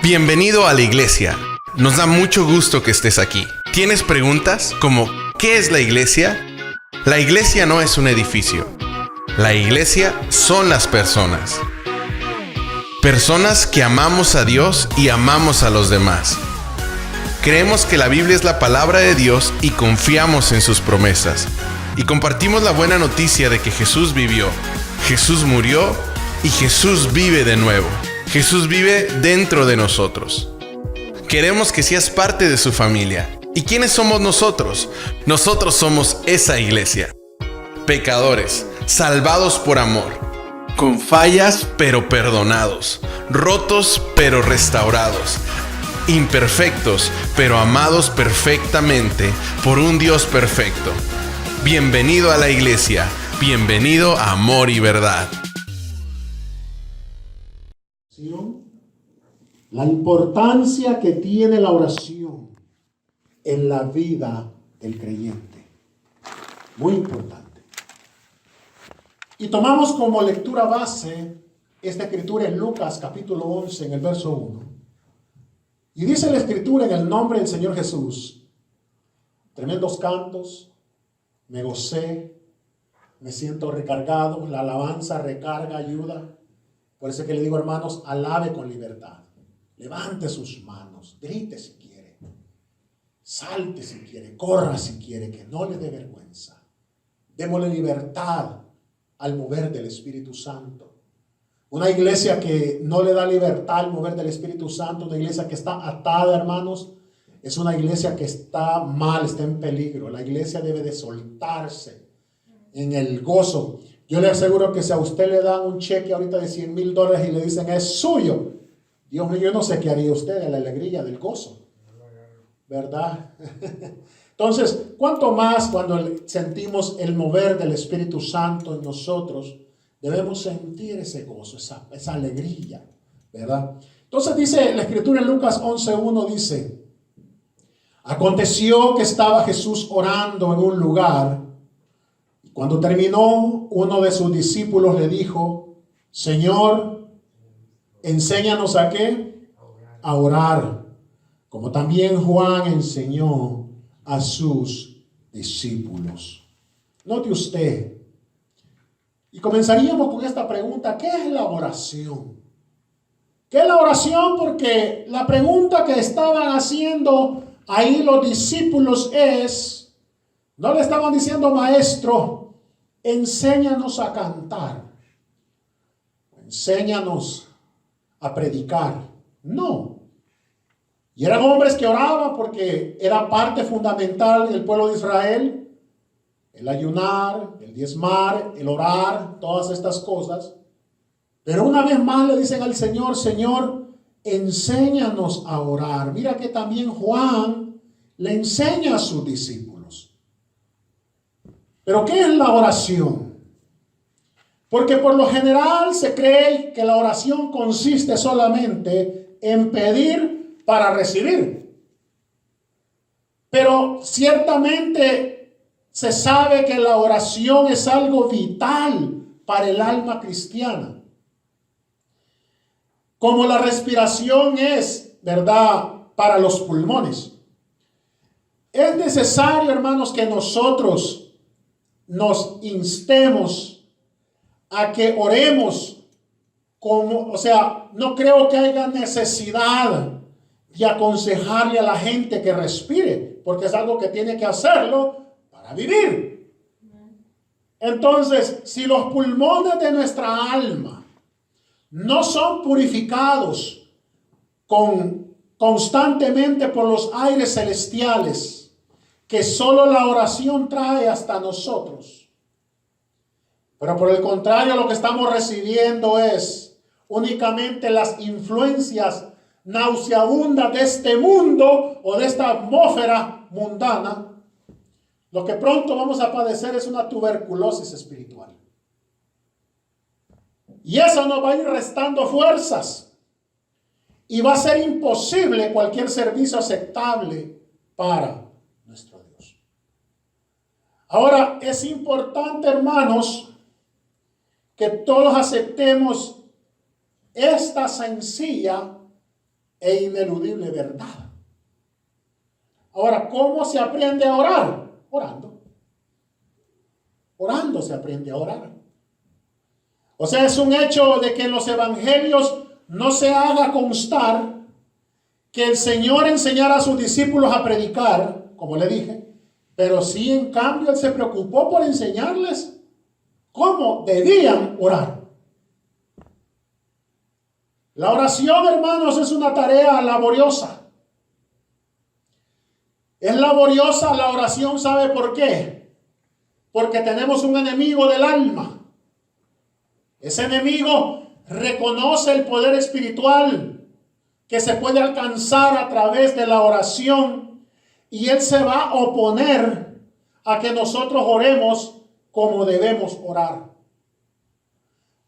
Bienvenido a la iglesia. Nos da mucho gusto que estés aquí. ¿Tienes preguntas como ¿qué es la iglesia? La iglesia no es un edificio. La iglesia son las personas. Personas que amamos a Dios y amamos a los demás. Creemos que la Biblia es la palabra de Dios y confiamos en sus promesas. Y compartimos la buena noticia de que Jesús vivió, Jesús murió y Jesús vive de nuevo. Jesús vive dentro de nosotros. Queremos que seas parte de su familia. ¿Y quiénes somos nosotros? Nosotros somos esa iglesia. Pecadores, salvados por amor. Con fallas pero perdonados. Rotos pero restaurados. Imperfectos pero amados perfectamente por un Dios perfecto. Bienvenido a la iglesia. Bienvenido a Amor y Verdad. La importancia que tiene la oración en la vida del creyente. Muy importante. Y tomamos como lectura base esta escritura en Lucas capítulo 11 en el verso 1. Y dice la escritura en el nombre del Señor Jesús: tremendos cantos, me gocé, me siento recargado, la alabanza recarga, ayuda. Por eso es que le digo, hermanos, alabe con libertad. Levante sus manos, grite si quiere, salte si quiere, corra si quiere, que no le dé vergüenza. Démosle libertad al mover del Espíritu Santo. Una iglesia que no le da libertad al mover del Espíritu Santo, una iglesia que está atada, hermanos, es una iglesia que está mal, está en peligro. La iglesia debe de soltarse en el gozo. Yo le aseguro que si a usted le dan un cheque ahorita de $100,000 y le dicen es suyo, Dios mío, yo no sé qué haría usted de la alegría, del gozo, ¿verdad? Entonces, ¿cuánto más cuando sentimos el mover del Espíritu Santo en nosotros, debemos sentir ese gozo, esa alegría, ¿verdad? Entonces dice la escritura en Lucas 11:1, dice: aconteció que estaba Jesús orando en un lugar, y cuando terminó, uno de sus discípulos le dijo: Señor, enséñanos a ¿qué? A orar, como también Juan enseñó a sus discípulos. Note usted, y comenzaríamos con esta pregunta: ¿qué es la oración? ¿Qué es la oración? Porque la pregunta que estaban haciendo ahí los discípulos es, no le estaban diciendo: maestro, enséñanos a cantar, enséñanos a predicar. No. Y eran hombres que oraban porque era parte fundamental del pueblo de Israel. El ayunar, el diezmar, el orar, todas estas cosas. Pero una vez más le dicen al Señor: Señor, enséñanos a orar. Mira que también Juan le enseña a sus discípulos. Pero ¿qué es la oración? Porque por lo general se cree que la oración consiste solamente en pedir para recibir. Pero ciertamente se sabe que la oración es algo vital para el alma cristiana. Como la respiración es, ¿verdad?, para los pulmones. Es necesario, hermanos, que nosotros nos instemos a que oremos no creo que haya necesidad de aconsejarle a la gente que respire, porque es algo que tiene que hacerlo para vivir. Entonces, si los pulmones de nuestra alma no son purificados constantemente por los aires celestiales que solo la oración trae hasta nosotros, pero por el contrario, lo que estamos recibiendo es únicamente las influencias nauseabundas de este mundo o de esta atmósfera mundana, lo que pronto vamos a padecer es una tuberculosis espiritual. Y eso nos va a ir restando fuerzas y va a ser imposible cualquier servicio aceptable para nuestro Dios. Ahora, es importante, hermanos, que todos aceptemos esta sencilla e ineludible verdad. Ahora, ¿cómo se aprende a orar? Orando. Orando se aprende a orar. O sea, es un hecho de que en los evangelios no se haga constar que el Señor enseñara a sus discípulos a predicar, como le dije, pero sí, en cambio, Él se preocupó por enseñarles cómo debían orar. La oración, hermanos, es una tarea laboriosa. Es laboriosa la oración, ¿sabe por qué? Porque tenemos un enemigo del alma. Ese enemigo reconoce el poder espiritual que se puede alcanzar a través de la oración, y él se va a oponer a que nosotros oremos como debemos orar.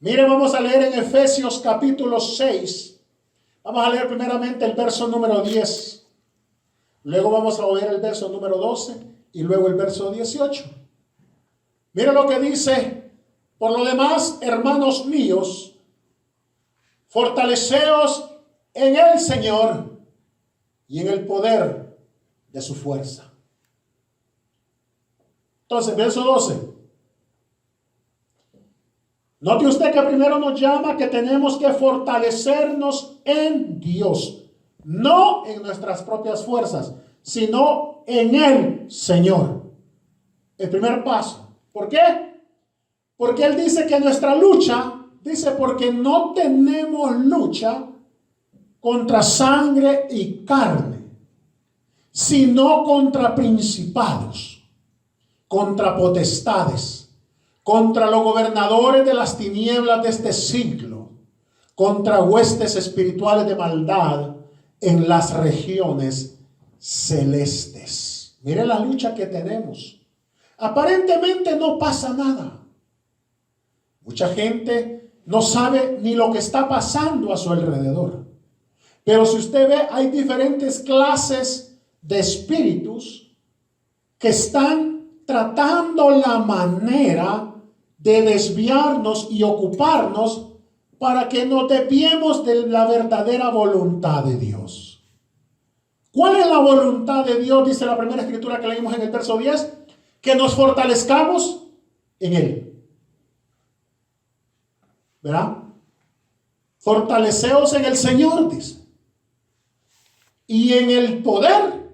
Mire, vamos a leer en Efesios capítulo 6. Vamos a leer primeramente el verso número 10. Luego vamos a leer el verso número 12 y luego el verso 18. Mire lo que dice: por lo demás, hermanos míos, fortaleceos en el Señor y en el poder de su fuerza. Entonces, verso 12. Note usted que primero nos llama que tenemos que fortalecernos en Dios, no en nuestras propias fuerzas, sino en el Señor. El primer paso. ¿Por qué? Porque Él dice que nuestra lucha, dice, porque no tenemos lucha contra sangre y carne, sino contra principados, contra potestades, contra los gobernadores de las tinieblas de este siglo, contra huestes espirituales de maldad en las regiones celestes. Mire la lucha que tenemos. Aparentemente no pasa nada. Mucha gente no sabe ni lo que está pasando a su alrededor. Pero si usted ve, hay diferentes clases de espíritus que están tratando la manera de desviarnos y ocuparnos para que nos desviemos de la verdadera voluntad de Dios. ¿Cuál es la voluntad de Dios? Dice la primera escritura que leímos en el verso 10, que nos fortalezcamos en Él. ¿Verdad? Fortaleceos en el Señor, dice, y en el poder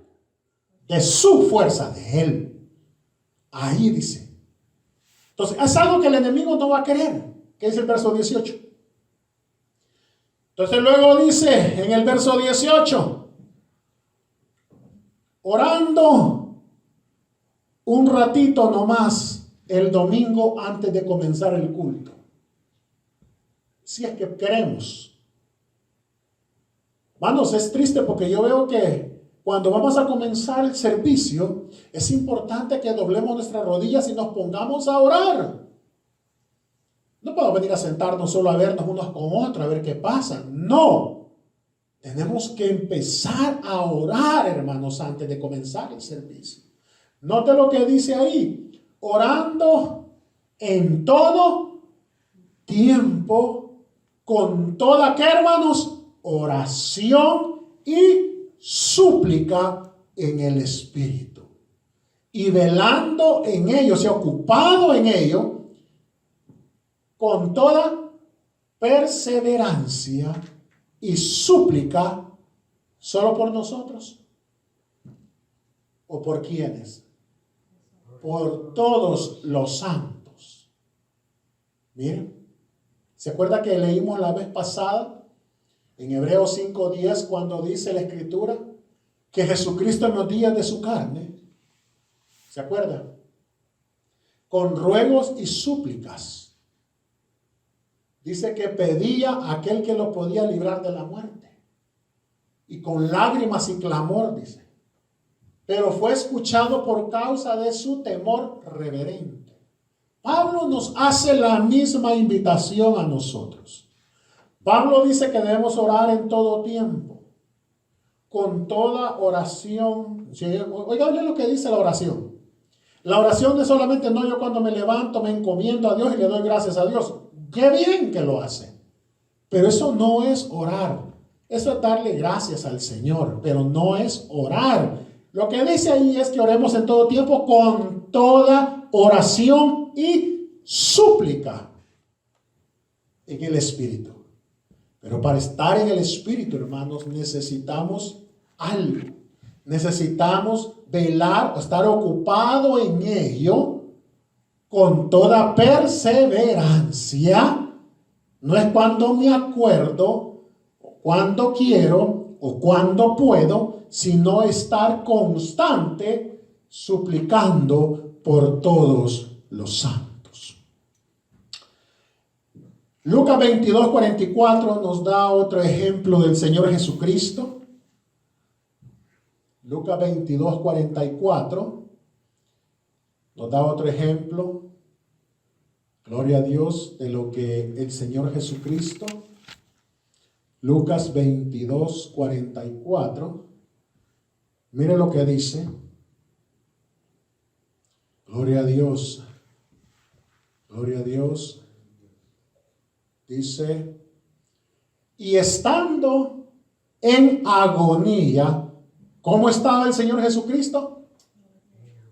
de su fuerza, de Él. Ahí dice. Entonces, es algo que el enemigo no va a querer, que dice el verso 18. Entonces luego dice en el verso 18, orando un ratito nomás el domingo antes de comenzar el culto. Si es que queremos. Hermanos, es triste porque yo veo que cuando vamos a comenzar el servicio, es importante que doblemos nuestras rodillas y nos pongamos a orar. No podemos venir a sentarnos solo a vernos unos con otros, a ver qué pasa. No. Tenemos que empezar a orar, hermanos, antes de comenzar el servicio. Note lo que dice ahí. Orando en todo tiempo, con toda, ¿qué, hermanos? Oración y súplica en el Espíritu, y velando en ello, se ha ocupado en ello, con toda perseverancia y súplica, ¿solo por nosotros? ¿O por quiénes? Por todos los santos. Miren, ¿se acuerda que leímos la vez pasada en Hebreos 5:10, cuando dice la Escritura que Jesucristo en los días de su carne, ¿se acuerda? Con ruegos y súplicas, dice que pedía a aquel que lo podía librar de la muerte. Y con lágrimas y clamor, dice. Pero fue escuchado por causa de su temor reverente. Pablo nos hace la misma invitación a nosotros. Pablo dice que debemos orar en todo tiempo, con toda oración. Oiga bien lo que dice la oración. La oración no es solamente, no, yo cuando me levanto me encomiendo a Dios y le doy gracias a Dios. Qué bien que lo hace. Pero eso no es orar. Eso es darle gracias al Señor, pero no es orar. Lo que dice ahí es que oremos en todo tiempo con toda oración y súplica en el Espíritu. Pero para estar en el Espíritu, hermanos, necesitamos algo. Necesitamos velar o estar ocupado en ello con toda perseverancia. No es cuando me acuerdo, o cuando quiero, o cuando puedo, sino estar constante suplicando por todos los santos. Lucas 22:44 nos da otro ejemplo del Señor Jesucristo. Lucas 22:44 nos da otro ejemplo. Gloria a Dios, de lo que el Señor Jesucristo. Lucas 22:44. Mire lo que dice. Gloria a Dios. Gloria a Dios. Dice, y estando en agonía, ¿cómo estaba el Señor Jesucristo?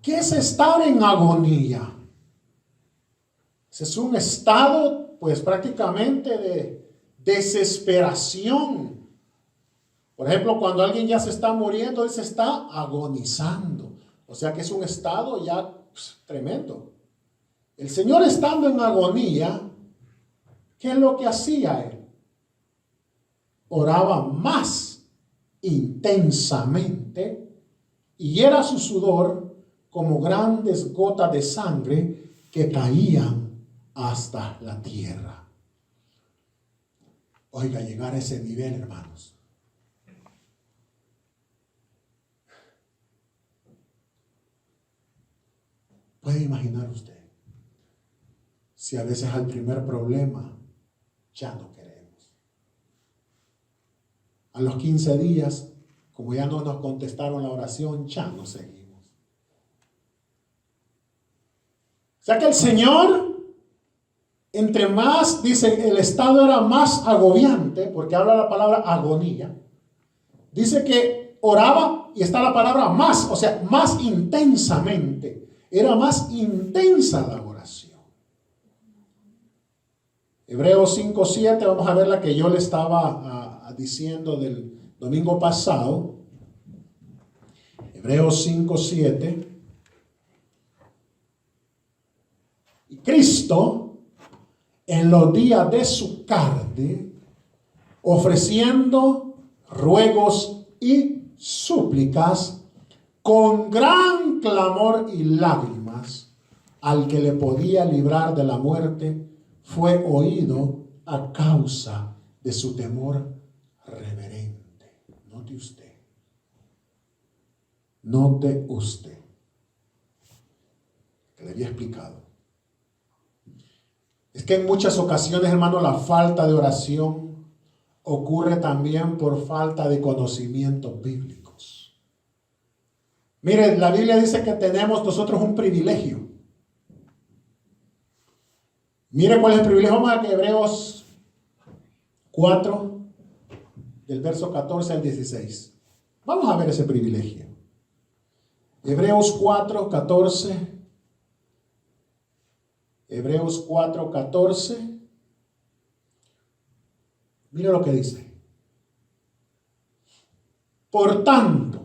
¿Qué es estar en agonía? Ese es un estado, pues prácticamente de desesperación. Por ejemplo, cuando alguien ya se está muriendo, él se está agonizando. O sea que es un estado ya tremendo. El Señor, estando en agonía, ¿qué es lo que hacía él? Oraba más intensamente y era su sudor como grandes gotas de sangre que caían hasta la tierra. Oiga, llegar a ese nivel, hermanos. ¿Puede imaginar usted si a veces al primer problema ya no queremos? A los 15 días, como ya no nos contestaron la oración, ya no seguimos. O sea que el Señor, entre más, dice, el estado era más agobiante, porque habla la palabra agonía. Dice que oraba, y está la palabra más, o sea, más intensamente. Era más intensa la oración. Hebreos 5:7, vamos a ver la que yo le estaba diciendo del domingo pasado. Hebreos 5:7. Y Cristo, en los días de su carne, ofreciendo ruegos y súplicas con gran clamor y lágrimas al que le podía librar de la muerte, fue oído a causa de su temor reverente. Note usted. Note usted. Que le había explicado. Es que en muchas ocasiones, hermano, la falta de oración ocurre también por falta de conocimientos bíblicos. Mire, la Biblia dice que tenemos nosotros un privilegio. Mire cuál es el privilegio. Vamos a Hebreos 4, del verso 14 al 16. Vamos a ver ese privilegio. Hebreos 4, 14. Hebreos 4, 14. Mire lo que dice. Por tanto,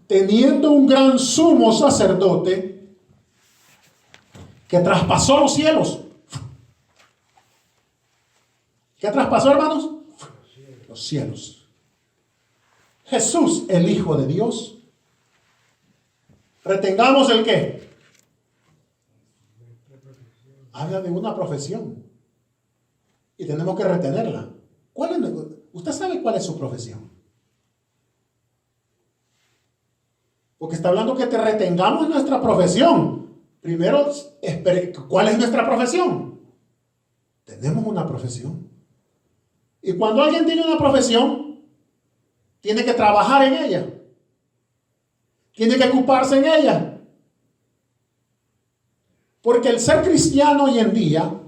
teniendo un gran sumo sacerdote que traspasó los cielos. ¿Qué traspasó, hermanos? Los cielos. Jesús, el Hijo de Dios. Retengamos el qué. Habla de una profesión. Y tenemos que retenerla. ¿Usted sabe cuál es su profesión? Porque está hablando que te retengamos nuestra profesión. Primero, ¿cuál es nuestra profesión? Tenemos una profesión. Y cuando alguien tiene una profesión, tiene que trabajar en ella. Tiene que ocuparse en ella. Porque el ser cristiano hoy en día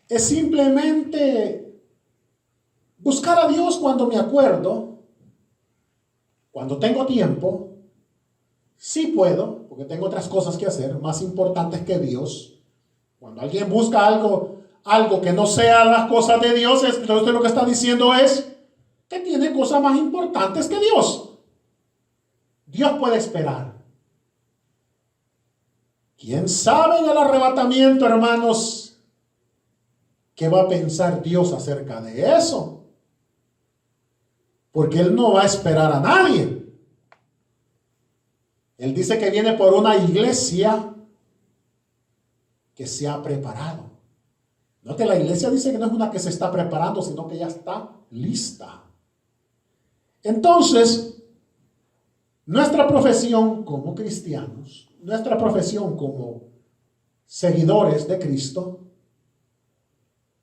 es simplemente buscar a Dios cuando me acuerdo, cuando tengo tiempo, sí puedo, porque tengo otras cosas que hacer, más importantes que Dios. Cuando alguien busca algo que no sea las cosas de Dios, entonces lo que está diciendo es que tiene cosas más importantes que Dios. Dios puede esperar. ¿Quién sabe en el arrebatamiento, hermanos, qué va a pensar Dios acerca de eso? Porque Él no va a esperar a nadie. Él dice que viene por una iglesia que se ha preparado. No, que la iglesia dice que no es una que se está preparando, sino que ya está lista. Entonces, nuestra profesión como cristianos, nuestra profesión como seguidores de Cristo,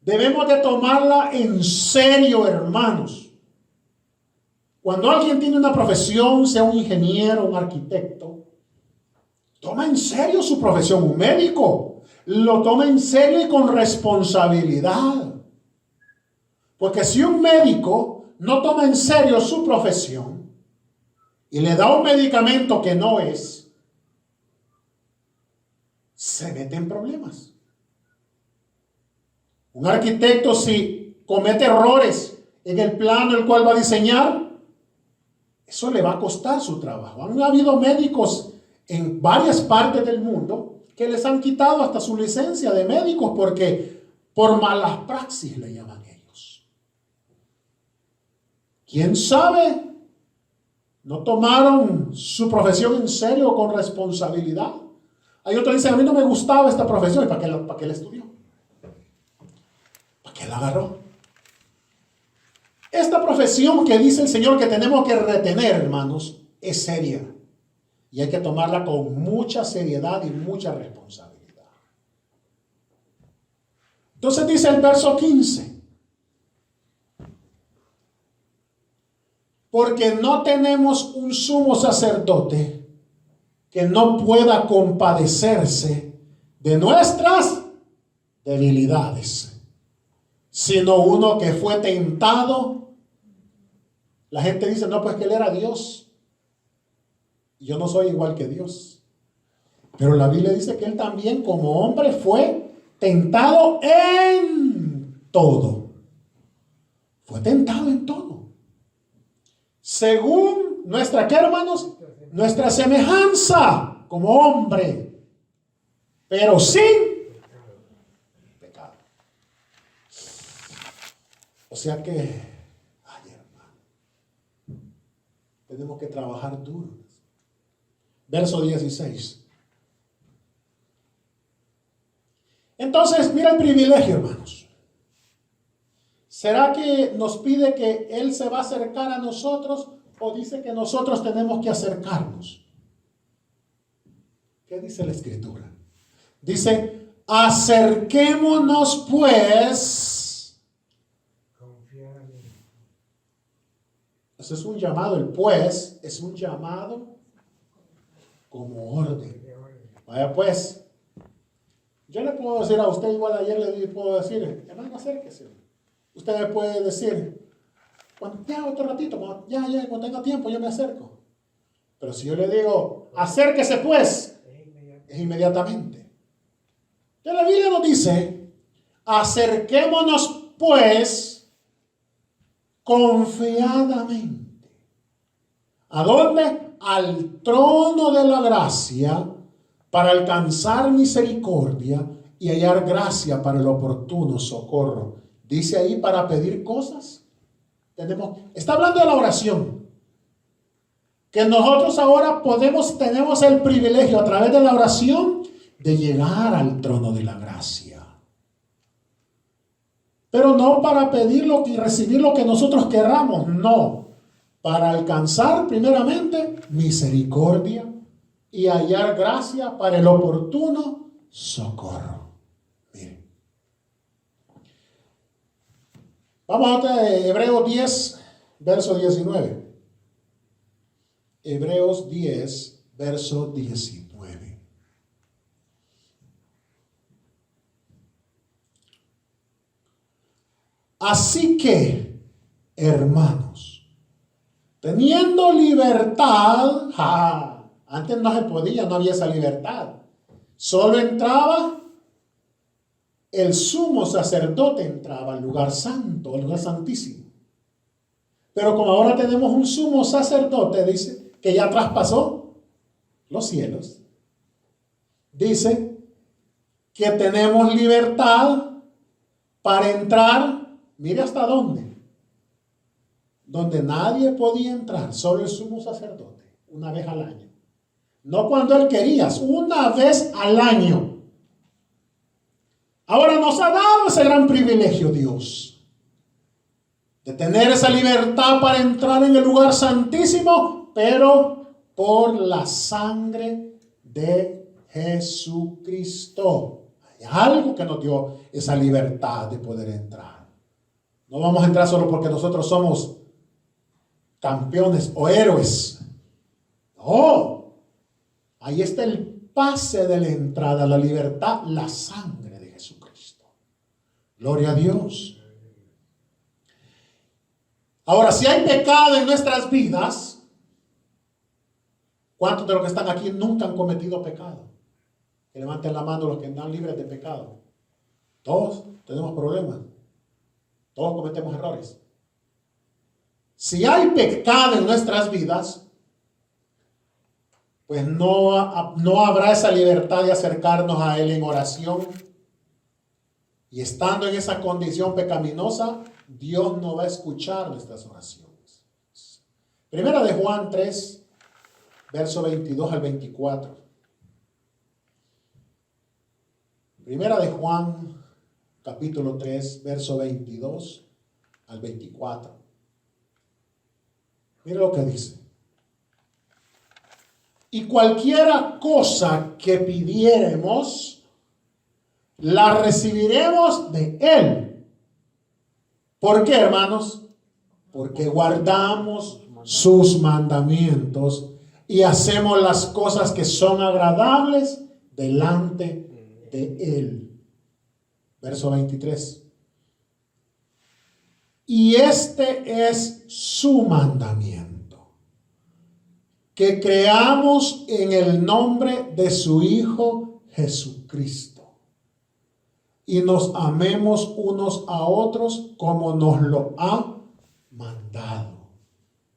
debemos de tomarla en serio, hermanos. Cuando alguien tiene una profesión, sea un ingeniero, un arquitecto, toma en serio su profesión. Un médico lo toma en serio y con responsabilidad. Porque si un médico no toma en serio su profesión y le da un medicamento que no es, se mete en problemas. Un arquitecto, si comete errores en el plano el cual va a diseñar, eso le va a costar su trabajo. Han habido médicos en varias partes del mundo que les han quitado hasta su licencia de médicos porque por malas praxis le llaman ellos. ¿Quién sabe? No tomaron su profesión en serio con responsabilidad. Hay otros que dicen, a mí no me gustaba esta profesión. ¿Y para qué la estudió? ¿Para qué la agarró? Esta profesión que dice el Señor que tenemos que retener, hermanos, es seria. Y hay que tomarla con mucha seriedad y mucha responsabilidad. Entonces dice el verso 15. Porque no tenemos un sumo sacerdote que no pueda compadecerse de nuestras debilidades, sino uno que fue tentado. La gente dice, no, pues que él era Dios. Yo no soy igual que Dios. Pero la Biblia dice que él también como hombre fue tentado en todo. Fue tentado en todo. Según nuestra, ¿qué, hermanos? Nuestra semejanza como hombre. Pero sin pecado. O sea que, ay, hermano, tenemos que trabajar duro. Verso 16. Entonces, mira el privilegio, hermanos. ¿Será que nos pide que Él se va a acercar a nosotros o dice que nosotros tenemos que acercarnos? ¿Qué dice la Escritura? Dice, acerquémonos pues. Ese es un llamado, el pues es un llamado como orden. Vaya pues, yo le puedo decir a usted, igual ayer le puedo decir, hermano, acérquese. Usted me puede decir, ya otro ratito, cuando tenga tiempo yo me acerco. Pero si yo le digo, acérquese pues, es inmediatamente. Entonces la Biblia nos dice, acerquémonos pues confiadamente. ¿A dónde? Al trono de la gracia para alcanzar misericordia y hallar gracia para el oportuno socorro. Dice ahí para pedir cosas. Está hablando de la oración. Que nosotros ahora tenemos el privilegio a través de la oración de llegar al trono de la gracia. Pero no para pedir y recibir lo que nosotros querramos, no. Para alcanzar primeramente misericordia y hallar gracia para el oportuno socorro. Miren. Vamos a Hebreos 10, verso 19. Hebreos 10, verso 19. Así que hermanos, teniendo libertad, antes no se podía, no había esa libertad. Solo entraba el sumo sacerdote, entraba al lugar santo, al lugar santísimo. Pero como ahora tenemos un sumo sacerdote, dice, que ya traspasó los cielos, dice que tenemos libertad para entrar, mire hasta dónde, donde nadie podía entrar, solo el sumo sacerdote, una vez al año. No cuando él quería, una vez al año. Ahora nos ha dado ese gran privilegio Dios, de tener esa libertad para entrar en el lugar santísimo, pero por la sangre de Jesucristo. Hay algo que nos dio esa libertad de poder entrar. No vamos a entrar solo porque nosotros somos campeones o héroes. No. Ahí está el pase de la entrada, la libertad, la sangre de Jesucristo. Gloria a Dios. Ahora, si hay pecado en nuestras vidas, ¿cuántos de los que están aquí nunca han cometido pecado? Que levanten la mano los que están libres de pecado. Todos tenemos problemas. Todos cometemos errores. Si hay pecado en nuestras vidas, pues no habrá esa libertad de acercarnos a Él en oración. Y estando en esa condición pecaminosa, Dios no va a escuchar nuestras oraciones. Primera de Juan 3, verso 22 al 24. Primera de Juan, capítulo 3, verso 22 al 24. Mira lo que dice. Y cualquiera cosa que pidiéremos, la recibiremos de Él. ¿Por qué, hermanos? Porque guardamos sus mandamientos y hacemos las cosas que son agradables delante de Él. Verso 23. Y este es su mandamiento, que creamos en el nombre de su Hijo Jesucristo y nos amemos unos a otros como nos lo ha mandado.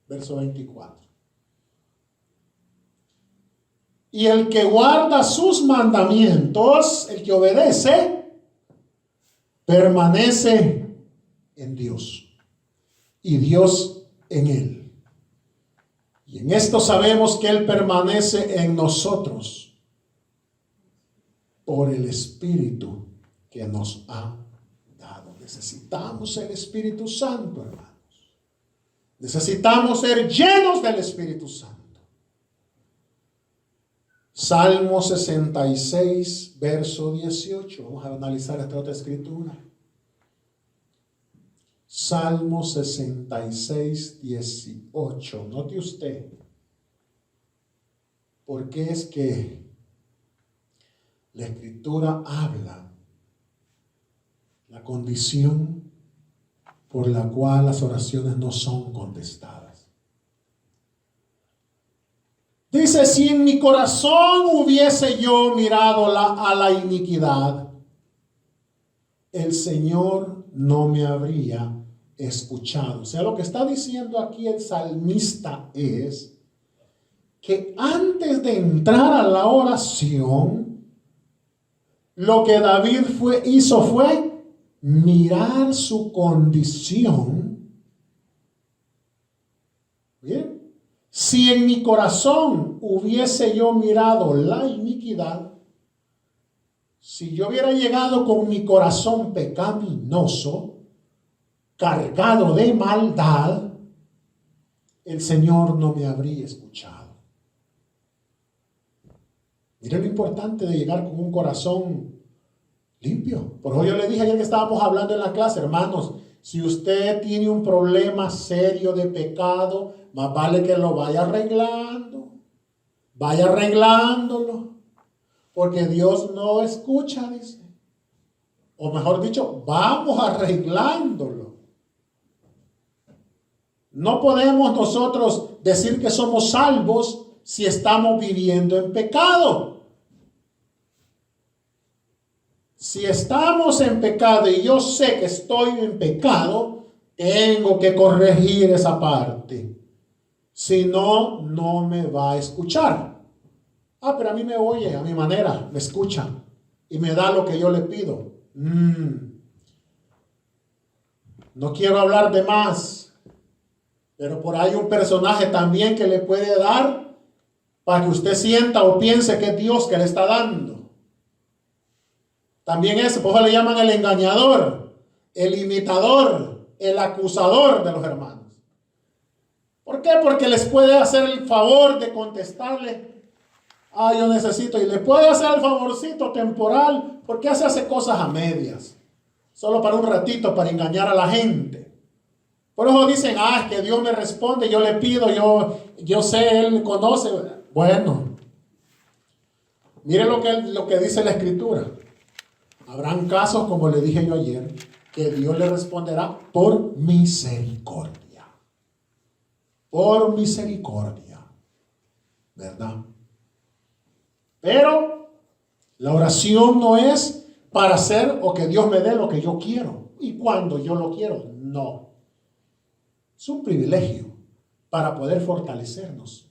Verso 24. Y el que guarda sus mandamientos, el que obedece, permanece en Dios y Dios en él. Y en esto sabemos que Él permanece en nosotros por el Espíritu que nos ha dado. Necesitamos el Espíritu Santo, hermanos. Necesitamos ser llenos del Espíritu Santo. Salmo 66, verso 18. Vamos a analizar esta otra escritura. Salmo 66, 18. Note usted, porque es que la escritura habla la condición por la cual las oraciones no son contestadas. Dice, si en mi corazón hubiese yo mirado a la iniquidad, el Señor no me habría escuchado. O sea, lo que está diciendo aquí el salmista es que antes de entrar a la oración, lo que David hizo fue mirar su condición. Bien, si en mi corazón hubiese yo mirado la iniquidad, si yo hubiera llegado con mi corazón pecaminoso, cargado de maldad, el Señor no me habría escuchado. Miren lo importante de llegar con un corazón limpio. Por eso yo le dije ayer que estábamos hablando en la clase, hermanos, si usted tiene un problema serio de pecado, más vale que lo vaya arreglando. Vaya arreglándolo. Porque Dios no escucha, dice. O mejor dicho, vamos arreglándolo. No podemos nosotros decir que somos salvos si estamos viviendo en pecado. Si estamos en pecado y yo sé que estoy en pecado, tengo que corregir esa parte. Si no, no me va a escuchar. Pero a mí me oye a mi manera, me escucha y me da lo que yo le pido. No quiero hablar de más, pero por ahí un personaje también que le puede dar para que usted sienta o piense que es Dios que le está dando. También ese, por eso le llaman el engañador, el imitador, el acusador de los hermanos. ¿Por qué? Porque les puede hacer el favor de contestarle, yo necesito, y le puede hacer el favorcito temporal, porque hace cosas a medias, solo para un ratito, para engañar a la gente. Por eso dicen, es que Dios me responde, yo le pido, yo sé, Él conoce. Bueno, mire lo que dice la Escritura. Habrán casos, como le dije yo ayer, que Dios le responderá por misericordia. Por misericordia. ¿Verdad? Pero la oración no es para hacer o que Dios me dé lo que yo quiero. Y cuando yo lo quiero, no. Es un privilegio para poder fortalecernos.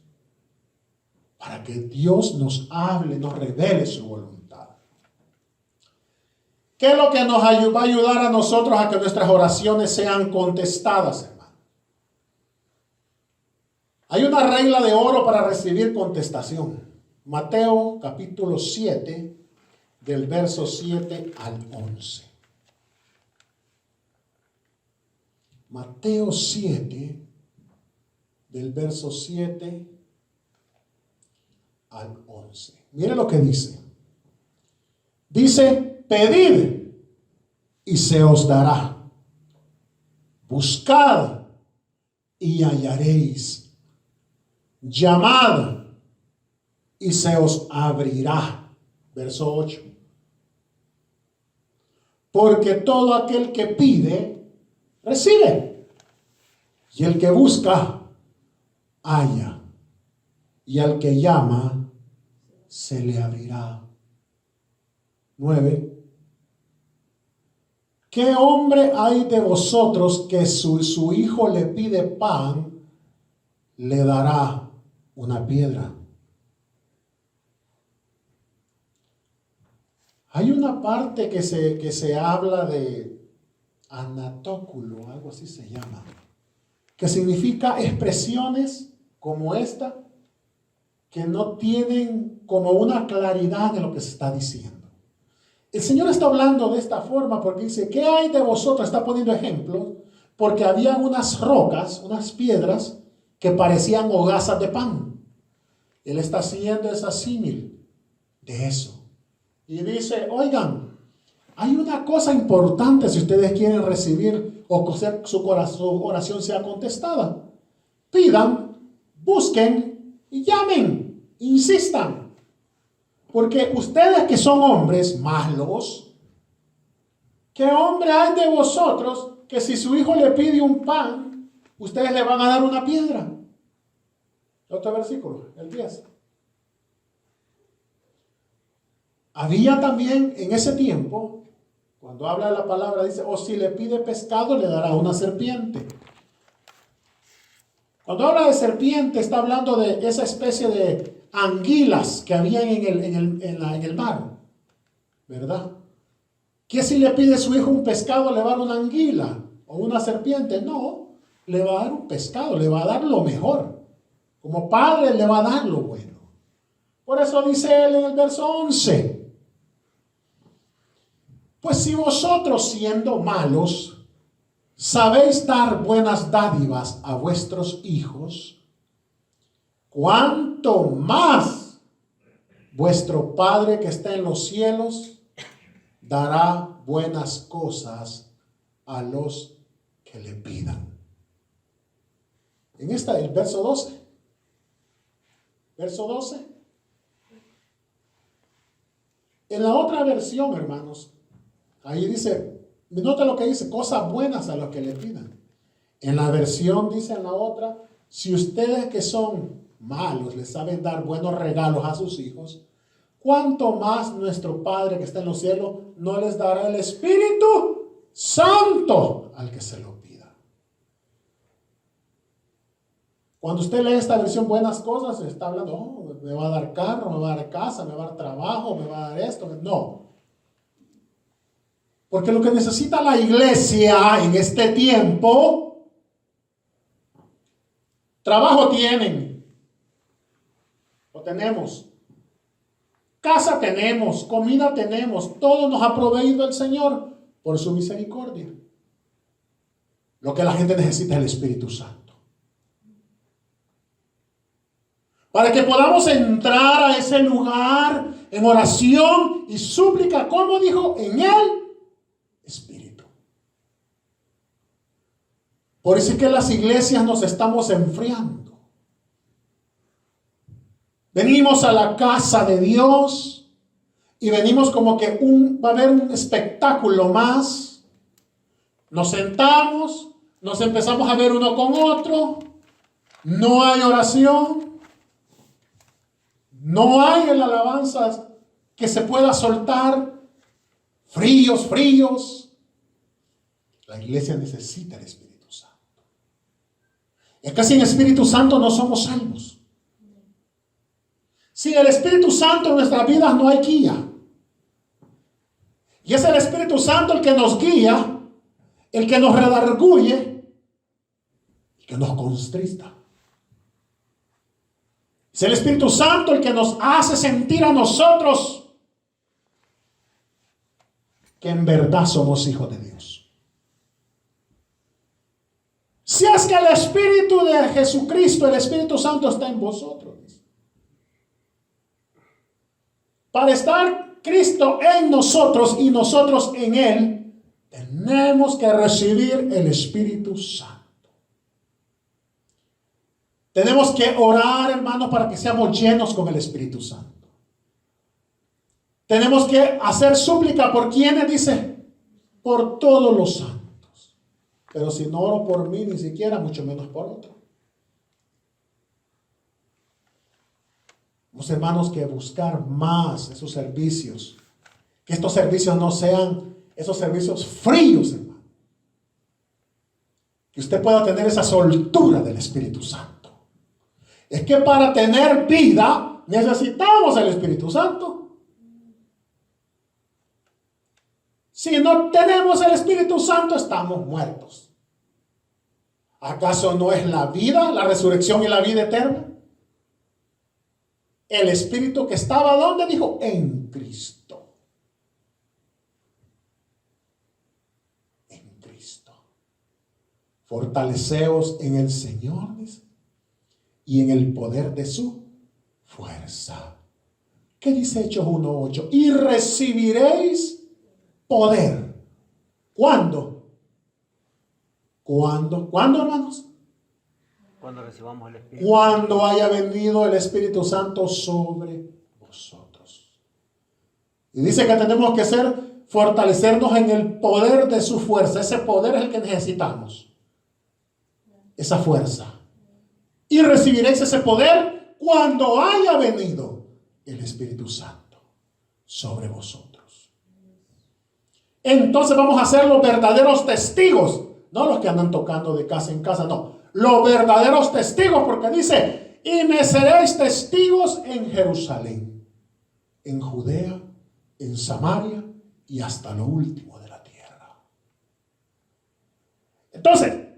Para que Dios nos hable, nos revele su voluntad. ¿Qué es lo que nos va a ayudar a nosotros a que nuestras oraciones sean contestadas, hermano? Hay una regla de oro para recibir contestación. Mateo capítulo 7, del verso 7 al 11. Mateo 7, del verso 7 al 11. Mire lo que dice. Dice, pedid y se os dará. Buscad y hallaréis. Llamad y se os abrirá. Verso 8. Porque todo aquel que pide, recibe. Y el que busca, halla. Y al que llama, se le abrirá. 9. ¿Qué hombre hay de vosotros que su hijo le pide pan, le dará una piedra? Hay una parte que se habla de anatóculo, algo así se llama, que significa expresiones como esta, que no tienen como una claridad de lo que se está diciendo. El Señor está hablando de esta forma porque dice, ¿qué hay de vosotros? Está poniendo ejemplos, porque había unas rocas, unas piedras que parecían hogazas de pan. Él está haciendo esa símil de eso. Y dice, oigan, hay una cosa importante si ustedes quieren recibir o que su oración sea contestada. Pidan, busquen y llamen, insistan. Porque ustedes que son hombres malos, ¿qué hombre hay de vosotros que si su hijo le pide un pan, ustedes le van a dar una piedra? Otro versículo, el 10. Había también en ese tiempo, cuando habla de la palabra, dice, o si le pide pescado, le dará una serpiente. Cuando habla de serpiente, está hablando de esa especie de anguilas que habían en el mar, ¿verdad? ¿Qué si le pide a su hijo un pescado, le va a dar una anguila o una serpiente? No, le va a dar un pescado, le va a dar lo mejor. Como padre le va a dar lo bueno. Por eso dice él en el verso 11, pues si vosotros siendo malos sabéis dar buenas dádivas a vuestros hijos, ¿cuánto más vuestro Padre que está en los cielos dará buenas cosas a los que le pidan? En el verso 12. Verso 12. En la otra versión, hermanos, ahí dice, nota lo que dice, cosas buenas a los que le pidan. En la versión, dice en la otra, si ustedes que son malos les saben dar buenos regalos a sus hijos, ¿cuánto más nuestro Padre que está en los cielos no les dará el Espíritu Santo al que se lo pida? Cuando usted lee esta versión, buenas cosas, está hablando, oh, me va a dar carro, me va a dar casa, me va a dar trabajo, me va a dar esto. No. Porque lo que necesita la iglesia en este tiempo, trabajo tienen, lo tenemos, casa tenemos, comida tenemos, todo nos ha proveído el Señor por su misericordia. Lo que la gente necesita es el Espíritu Santo. Para que podamos entrar a ese lugar en oración y súplica, como dijo, en el Espíritu. Por eso es que las iglesias nos estamos enfriando. Venimos a la casa de Dios y venimos como que va a haber un espectáculo más. Nos sentamos, nos empezamos a ver uno con otro. No hay oración. No hay el alabanza que se pueda soltar. Fríos. La iglesia necesita el Espíritu Santo. Es que sin Espíritu Santo no somos salvos. Sin el Espíritu Santo en nuestras vidas no hay guía. Y es el Espíritu Santo el que nos guía, el que nos redarguye, el que nos constrista. Es el Espíritu Santo el que nos hace sentir a nosotros que en verdad somos hijos de Dios. Si es que el Espíritu de Jesucristo, el Espíritu Santo está en vosotros. Para estar Cristo en nosotros y nosotros en Él, tenemos que recibir el Espíritu Santo. Tenemos que orar, hermanos, para que seamos llenos con el Espíritu Santo. Tenemos que hacer súplica por quienes, dice, por todos los santos. Pero si no oro por mí, ni siquiera, mucho menos por otro. Tenemos, hermanos, que buscar más esos servicios. Que estos servicios no sean esos servicios fríos, hermano. Que usted pueda tener esa soltura del Espíritu Santo. Es que para tener vida necesitamos el Espíritu Santo. Si no tenemos el Espíritu Santo, estamos muertos. ¿Acaso no es la vida, la resurrección y la vida eterna? El Espíritu que estaba, ¿dónde? Dijo, en Cristo. En Cristo. Fortaleceos en el Señor, dice, y en el poder de su fuerza. ¿Qué dice Hechos 1:8? Y recibiréis poder. ¿Cuándo? ¿Cuándo, hermanos? Cuando recibamos el Espíritu. Cuando haya venido el Espíritu Santo sobre vosotros. Y dice que tenemos que fortalecernos en el poder de su fuerza. Ese poder es el que necesitamos. Esa fuerza. Y recibiréis ese poder cuando haya venido el Espíritu Santo sobre vosotros. Entonces vamos a ser los verdaderos testigos, no los que andan tocando de casa en casa, no, los verdaderos testigos, porque dice, y me seréis testigos en Jerusalén, en Judea, en Samaria y hasta lo último de la tierra. Entonces,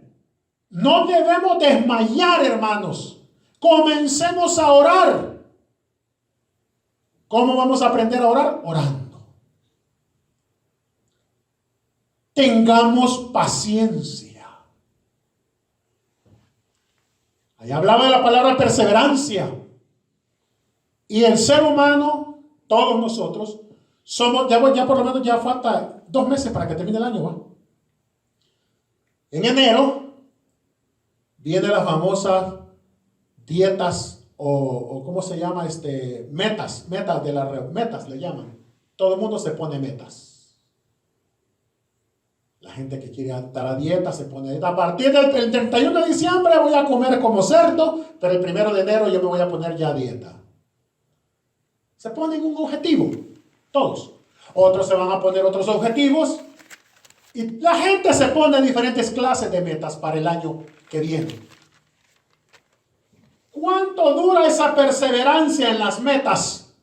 no debemos desmayar, hermanos. Comencemos a orar. ¿Cómo vamos a aprender a orar? Orando. Tengamos paciencia. Ahí hablaba de la palabra perseverancia. Y el ser humano, todos nosotros, somos, ya por lo menos ya falta 2 meses para que termine el año, ¿va? En enero viene la famosa dietas o ¿cómo se llama? Metas le llaman. Todo el mundo se pone metas. La gente que quiere estar a dieta se pone a dieta. A partir del 31 de diciembre voy a comer como cerdo, pero el 1 de enero yo me voy a poner ya a dieta. Se ponen un objetivo, todos. Otros se van a poner otros objetivos. Y la gente se pone diferentes clases de metas para el año que viene. ¿Cuánto dura esa perseverancia en las metas?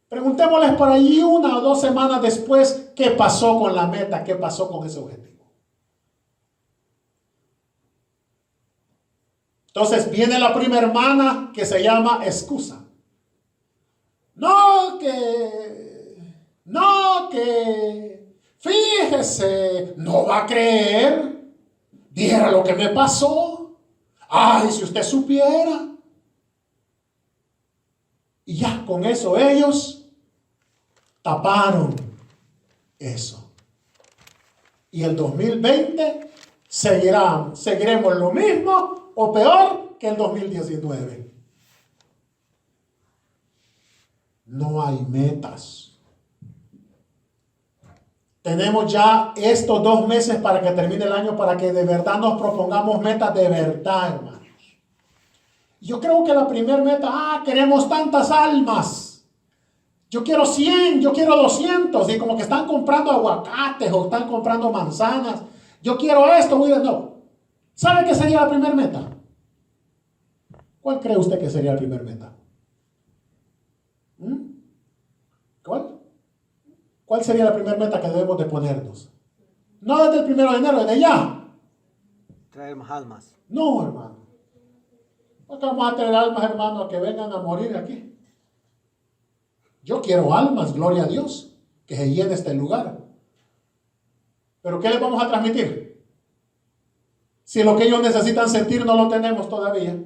Preguntémosles por allí 1 o 2 semanas después qué pasó con la meta, qué pasó con ese objetivo. Entonces viene la primera hermana que se llama excusa. No, fíjese, no va a creer. Viera lo que me pasó. Ay, si usted supiera. Y ya con eso ellos taparon eso. Y el 2020 seguiremos lo mismo o peor que el 2019. No hay metas. Tenemos ya estos 2 meses para que termine el año, para que de verdad nos propongamos metas de verdad, hermanos. Yo creo que la primera meta, queremos tantas almas. Yo quiero 100, yo quiero 200, y como que están comprando aguacates o están comprando manzanas. Yo quiero esto, no. ¿Sabe qué sería la primera meta? ¿Cuál cree usted que sería la primera meta? ¿Cuál? ¿Cuál sería la primera meta que debemos de ponernos? No desde el 1 de enero, desde ya. Traer más almas. No, hermano. No vamos a traer almas, hermano, que vengan a morir aquí. Yo quiero almas, gloria a Dios, que se llene este lugar. ¿Pero qué les vamos a transmitir? Si lo que ellos necesitan sentir no lo tenemos todavía.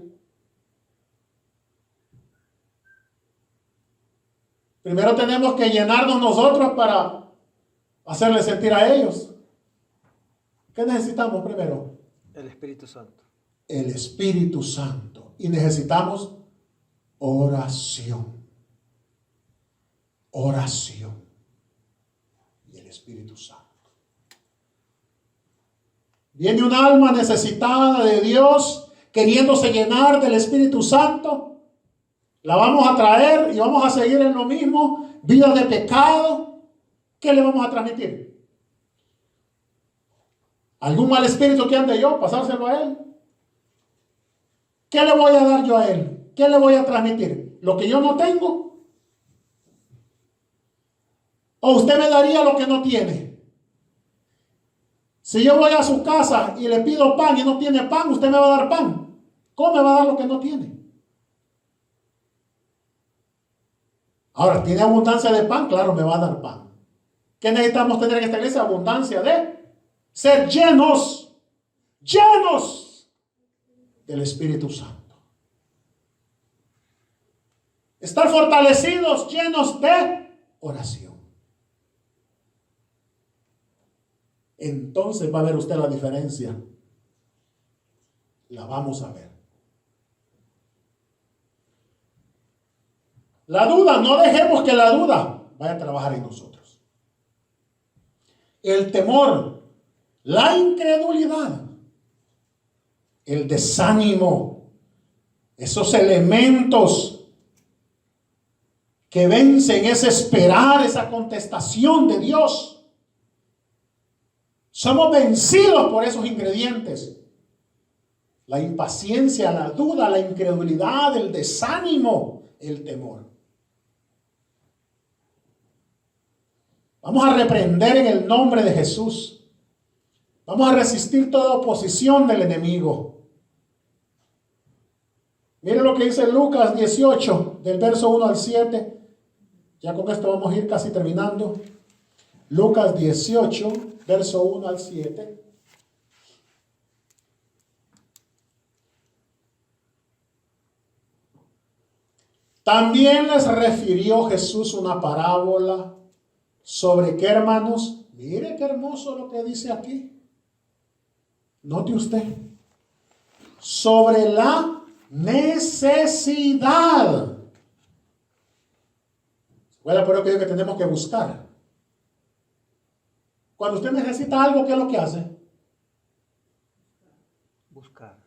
Primero tenemos que llenarnos nosotros para hacerles sentir a ellos. ¿Qué necesitamos primero? El Espíritu Santo. El Espíritu Santo. Y necesitamos oración. Oración. Y el Espíritu Santo. Viene un alma necesitada de Dios, queriéndose llenar del Espíritu Santo. La vamos a traer y vamos a seguir en lo mismo, vida de pecado. ¿Qué le vamos a transmitir? ¿Algún mal espíritu que ande yo? ¿Pasárselo a él? ¿Qué le voy a dar yo a él? ¿Qué le voy a transmitir? ¿Lo que yo no tengo? ¿O usted me daría lo que no tiene? Si yo voy a su casa y le pido pan y no tiene pan, usted me va a dar pan. ¿Cómo me va a dar lo que no tiene? Ahora, ¿tiene abundancia de pan? Claro, me va a dar pan. ¿Qué necesitamos tener en esta iglesia? Abundancia de ser llenos del Espíritu Santo. Estar fortalecidos, llenos de oración. Entonces va a ver usted la diferencia. La vamos a ver. La duda, no dejemos que la duda vaya a trabajar en nosotros. El temor, la incredulidad, el desánimo, esos elementos que vencen ese esperar, esa contestación de Dios. Somos vencidos por esos ingredientes. La impaciencia, la duda, la incredulidad, el desánimo, el temor. Vamos a reprender en el nombre de Jesús. Vamos a resistir toda oposición del enemigo. Mire lo que dice Lucas 18, del verso 1 al 7. Ya con esto vamos a ir casi terminando. Lucas 18, verso 1 al 7. También les refirió Jesús una parábola. ¿Sobre qué, hermanos? Mire qué hermoso lo que dice aquí. Note usted. Sobre la necesidad. Bueno, por lo que digo que tenemos que buscar. Cuando usted necesita algo, ¿qué es lo que hace? Buscar.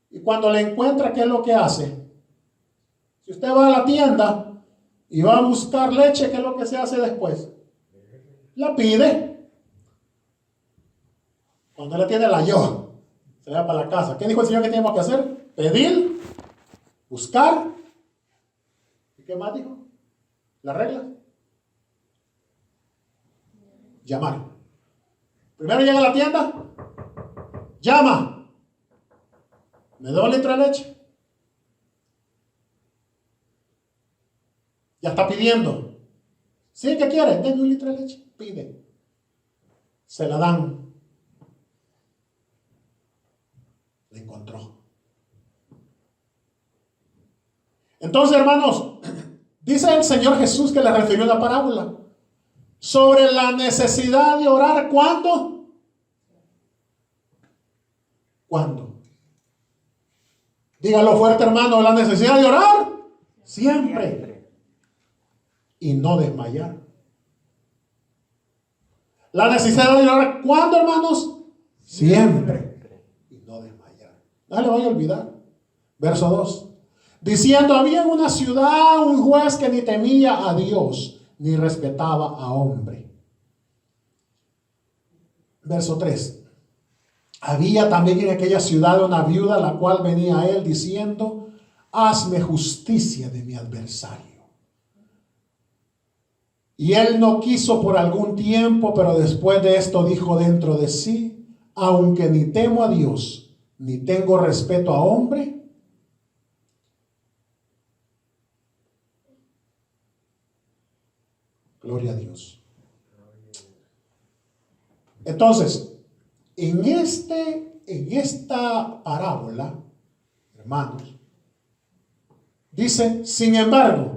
Y cuando le encuentra, ¿qué es lo que hace? Si usted va a la tienda y va a buscar leche, ¿qué es lo que se hace después? La pide. Cuando la tiene, la yo. Se va para la casa. ¿Qué dijo el Señor que tenemos que hacer? Pedir, buscar. ¿Y qué más dijo? ¿La regla? Llamar. Primero llega a la tienda, llama. ¿Me da un litro de leche? Ya está pidiendo. ¿Sí? ¿Qué quiere? Denme un litro de leche. Pide. Se la dan. La encontró. Entonces, hermanos, dice el Señor Jesús que le refirió una parábola sobre la necesidad de orar. ¿Cuándo? ¿Cuándo? Dígalo fuerte, hermano, la necesidad de orar siempre. Y no desmayar. La necesidad de orar, ¿cuándo, hermanos? Siempre. Y no desmayar. No le voy a olvidar. Verso 2. Diciendo, había en una ciudad un juez que ni temía a Dios, ni respetaba a hombre. Verso 3. Había también en aquella ciudad una viuda, la cual venía a él diciendo, hazme justicia de mi adversario. Y él no quiso por algún tiempo, pero después de esto dijo dentro de sí, aunque ni temo a Dios, ni tengo respeto a hombre, gloria a Dios. Entonces, en esta parábola, hermanos, dice, sin embargo,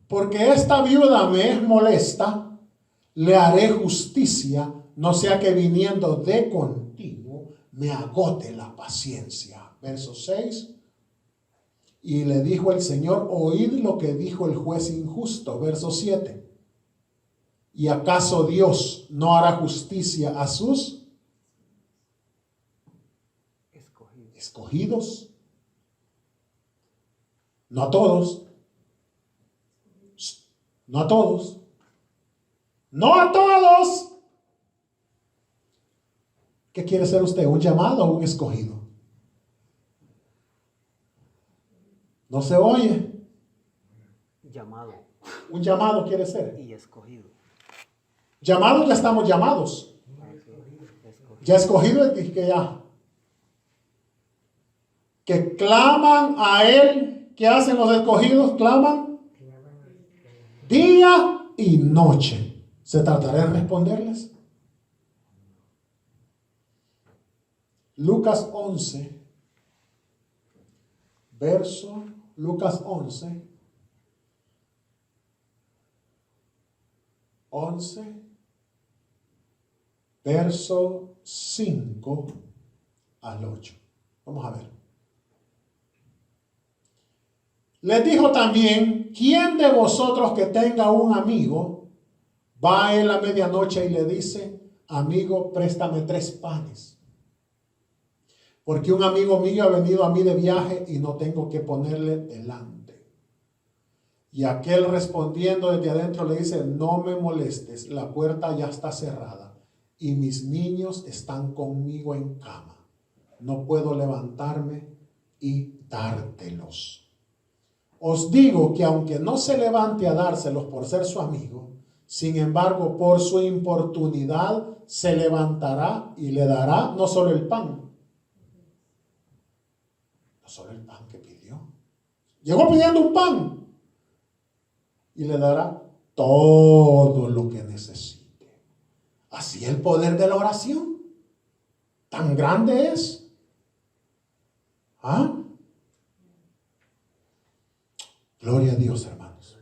porque esta viuda me es molesta, le haré justicia, no sea que viniendo de continuo me agote la paciencia. Verso 6. Y le dijo el Señor, oíd lo que dijo el juez injusto. Verso 7. ¿Y acaso Dios no hará justicia a sus escogidos? No a todos. No a todos. No a todos. ¿Qué quiere ser usted? ¿Un llamado o un escogido? No se oye. Llamado. Un llamado quiere ser. Y escogido. Llamados ya estamos llamados. Ya escogido es que ya. Que claman a Él. ¿Qué hacen los escogidos? Claman día y noche. ¿Se tratará de responderles? Lucas 11, verso, Lucas 11, 11, verso 5 al 8. Vamos a ver. Les dijo también, ¿quién de vosotros que tenga un amigo va a él a medianoche y le dice, amigo, préstame 3 panes? Porque un amigo mío ha venido a mí de viaje y no tengo que ponerle delante. Y aquel respondiendo desde adentro le dice, no me molestes, la puerta ya está cerrada y mis niños están conmigo en cama. No puedo levantarme y dártelos. Os digo que aunque no se levante a dárselos por ser su amigo, sin embargo, por su importunidad se levantará y le dará no solo el pan, no solo el pan que pidió. Llegó pidiendo un pan y le dará todo lo que necesite. Así el poder de la oración tan grande es. ¿Ah? Gloria a Dios, hermanos.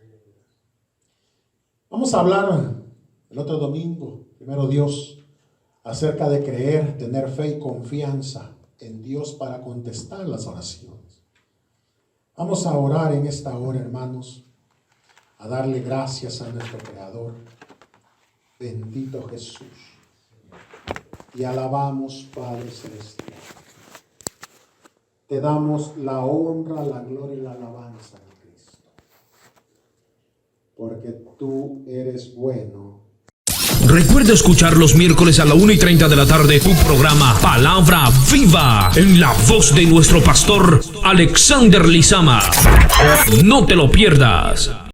Vamos a hablar el otro domingo, primero Dios, acerca de creer, tener fe y confianza en Dios para contestar las oraciones. Vamos a orar en esta hora, hermanos, a darle gracias a nuestro Creador. Bendito Jesús. Y alabamos, Padre Celestial. Te damos la honra, la gloria y la alabanza de Cristo. Porque tú eres bueno. Recuerda escuchar los miércoles a la 1:30 de la tarde tu programa Palabra Viva en la voz de nuestro pastor Alexander Lizama. No te lo pierdas.